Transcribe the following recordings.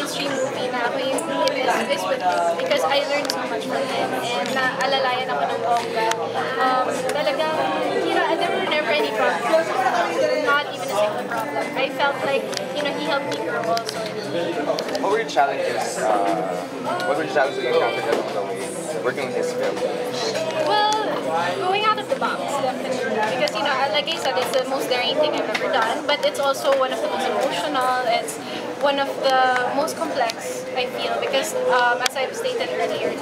mainstream movie na ako yung is with him because I learned so much from him and naalalayan ako ng bongga. Talagang, there were never any problems. Not even a single problem. I felt like, he helped me grow also. What were your challenges? What were the challenges you encountered along the way working with his film? Well, going out of the box, definitely. Because, like I said, it's the most daring thing I've ever done, but it's also one of the most emotional. It's one of the most complex, I feel, because as I've stated earlier,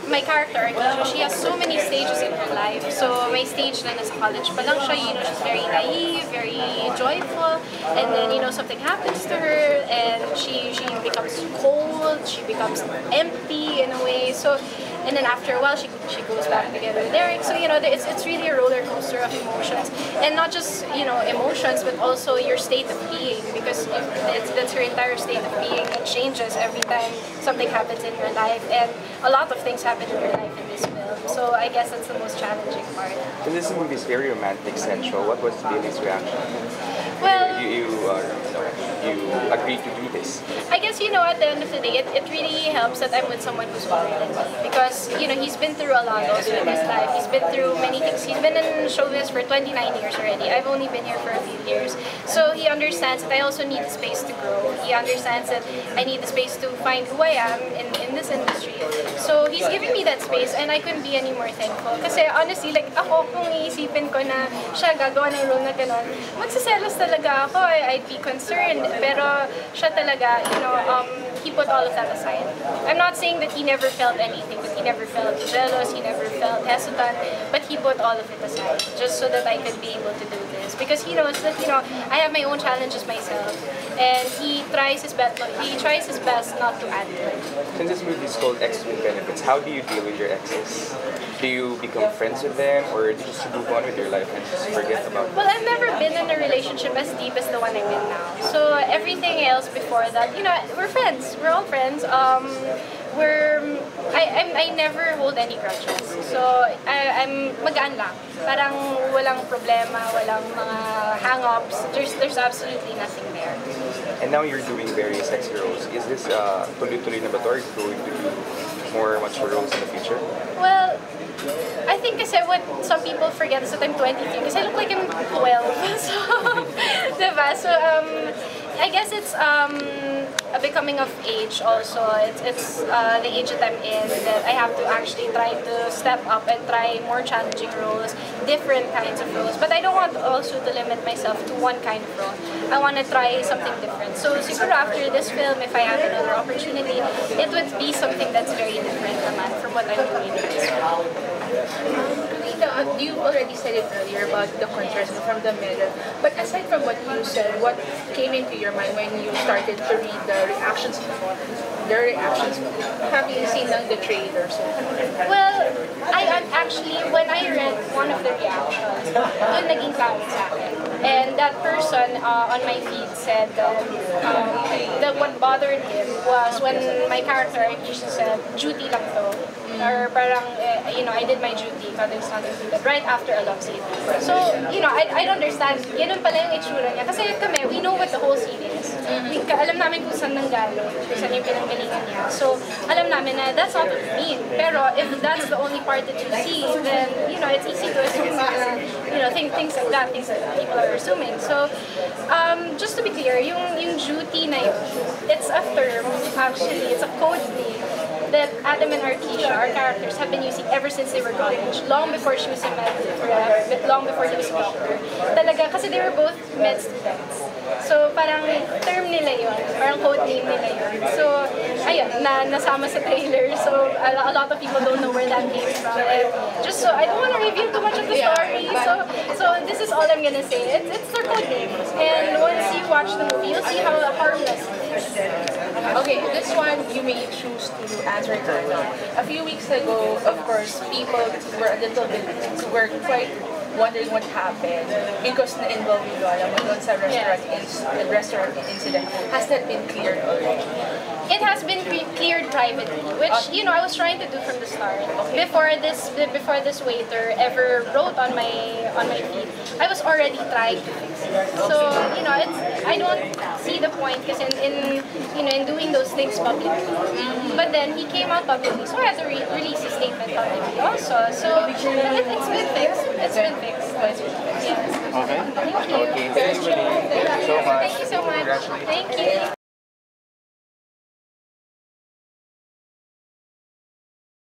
my character, Arkeisha, she has so many stages in her life. So my stage na nasa college pa lang siya, she's very naive, very joyful, and then, something happens to her, and she becomes cold, she becomes empty in a way. So, and then after a while, she goes back together with Derek. So, it's really a roller coaster of emotions. And not just, emotions, but also your state of being. Because that's her entire state of being. It changes every time something happens in your life. And a lot of things happen in your life in this film. So I guess that's the most challenging part. So this movie is very romantic, sensual. What was Billy's reaction? Well, you agreed to do this. I guess, at the end of the day, it really helps that I'm with someone who's older than me. Because, he's been through a lot also in his life. He's been through many things. He's been in showbiz for 29 years already. I've only been here for a few years. So he understands that I also need the space to grow. He understands that I need the space to find who I am in this industry. So he's giving me that space and I couldn't be any more thankful. Kasi honestly, like ako, kung iisipin ko na siya gagawa ng role na gano'n, magsiselos talaga ako. I'd be concerned. Pero siya talaga, he put all of that aside. I'm not saying that he never felt anything, but he never felt jealous, he never felt hesitant, but he put all of it aside just so that I could be able to do this. Because he knows that, I have my own challenges myself, and he tries his best not to add to it. Since this movie is called Exes with Benefits, how do you deal with your exes? Do you become friends with them, or do you just move on with your life and just forget about it? Well, I've never been in a relationship as deep as the one I'm in now. So everything else before that, we're friends. We're all friends. I never hold any grudges. So I'm magaan lang. Parang walang problema, walang mga hang-ups. There's absolutely nothing there. And now you're doing various sexy roles. Is this tuloy-tuloy na ba to, or are you going to do more mature roles in the future? Well, I think kasi what some people forget is that I'm 23 because I look like I'm 12. So, diba? So, I guess it's a becoming of age also. It's the age that I'm in that I have to actually try to step up and try more challenging roles, different kinds of roles. But I don't want also to limit myself to one kind of role. I want to try something different. So siguro after this film, if I have another opportunity, it would be something that's very different naman from what I'm doing now. You already said it earlier about the contrast from the middle. But aside from what you said, what came into your mind when you started to read the reactions before? Have you seen the trailers? Well, I actually, when I read one of the reactions, doon naging klaro sa akin. And that person on my feed said that what bothered him was when my character, Arkeisha, said, duty lang to. Or parang, I did my duty, but it's not included, right after a love scene. So, I don't understand. Ganun pala yung itsura niya. Kasi kami, we know what the whole scene is. Alam namin kung saan nanggalo, kung saan yung pinanggalingan niya. So, alam namin na that's not what we mean. Pero if that's the only part that you see, then, it's easy to assume things like that, things that people are assuming. So, just to be clear, yung duty na yun, it's a term, actually, it's a code name that Adam and Arkeisha, our characters, have been using ever since they were college. Long before she was a med rep, long before he was a doctor. Talaga, kasi they were both med students. So, parang term nila yun, parang code name nila yun. So, ayun, nasama sa trailer. So, a lot of people don't know where that came from. And just so, I don't want to reveal too much of the story. So this is all I'm gonna say. It's their code name. And once you watch the movie, you'll see how harmless it is. Okay, this one you may choose to answer it or not. A few weeks ago, of course, people were a little bit, were quite wondering what happened because na-involve yung Lola mo doon sa restaurant incident. Has that been cleared already? It has been cleared privately, which I was trying to do from the start. Okay. Before this waiter ever wrote on my feed, I was already trying to fix it. So I don't see the point because in doing those things publicly. But then he came out publicly, so I had to release a statement publicly also. So it's been fixed. It's been fixed. Yes. Okay. Thank you. Okay, thank you, Renee. Thank you so much. Thank you so much. Congratulations. Thank you.